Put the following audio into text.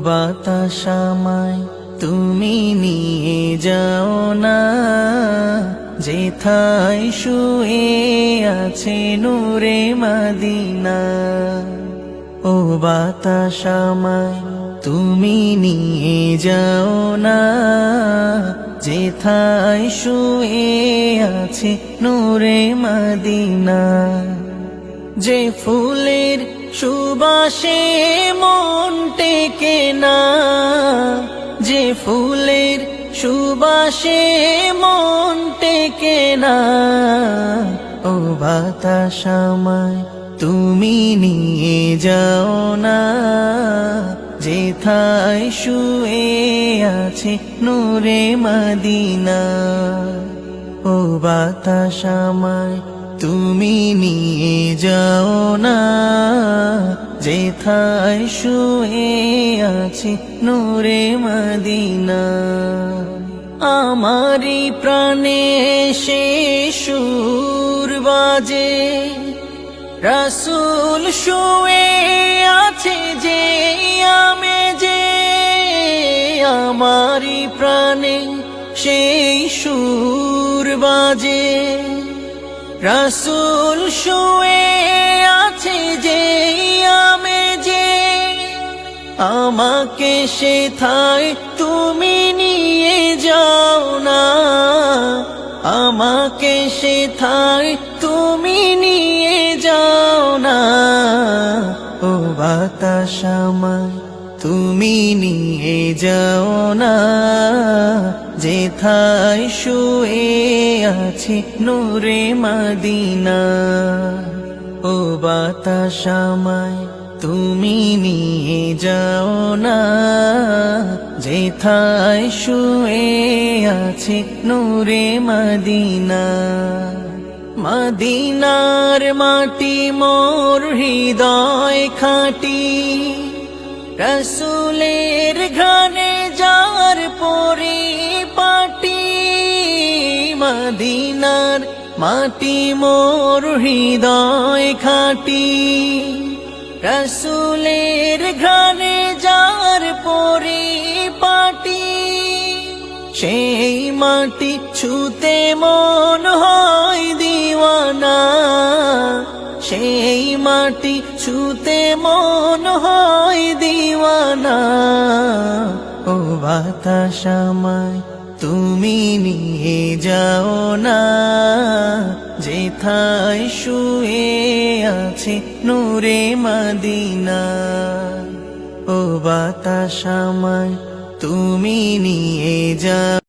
বাতাস আমায় তুমি নিয়ে যাও না, যেথায় শুয়ে আছে নূরে মদিনা। ও বাতাস আমায় তুমি নিয়ে যাও না, যেথায় শুয়ে আছে নূরে মদিনা। যে ফুলের সুবাসে মন টেকে না, যে ফুলের সুবাসে মন টেকে না। ও বাতাস আমায় তুমি নিয়ে যাও না, যেথায় শুয়ে আছে নূরে মদিনা। ও বাতাস আমায় তুমি নিয়ে যাও না, যেথায় শুয়ে আছে নূরে মদিনা। আমারি প্রাণে সে সুর বাজে, রাসূল শুয়ে আছে যে আমেজে। আমারি প্রাণে সেই সুর বাজে, রাসূল শুয়ে আছে যে আমেজে। আমাকে সেথায় তুমি নিয়ে যাও না, আমাকে সেথায় তুমি নিয়ে যাও না। ও বাতাস আমায় তুমি নিয়ে যাও না, যেথায় শুয়ে আছে নূরে মদিনা। ও বাতাস আমায় তুমি নিয়ে যাও না, যেথায় শুয়ে আছে নূরে মদিনা। মদিনার মাটি মোর হৃদয় খাঁটি, রাসূলের ঘ্রাণে যার পরিপাটি। মদিনার মাটি মোর হৃদয় খাঁটি, রাসূলের ঘ্রাণে যার পরিপাটি। সেই মাটি ছুতে মন হয় দিওয়ানা, সেই মাটি ছুতে মন হয় দিওয়ানা। ও বাতাস আমায় তুমি নিয়ে যাও না, যেথায় শুয়ে আছে নূরে মদিনা। ও বাতাস আমায় তুমি নিয়ে যাও।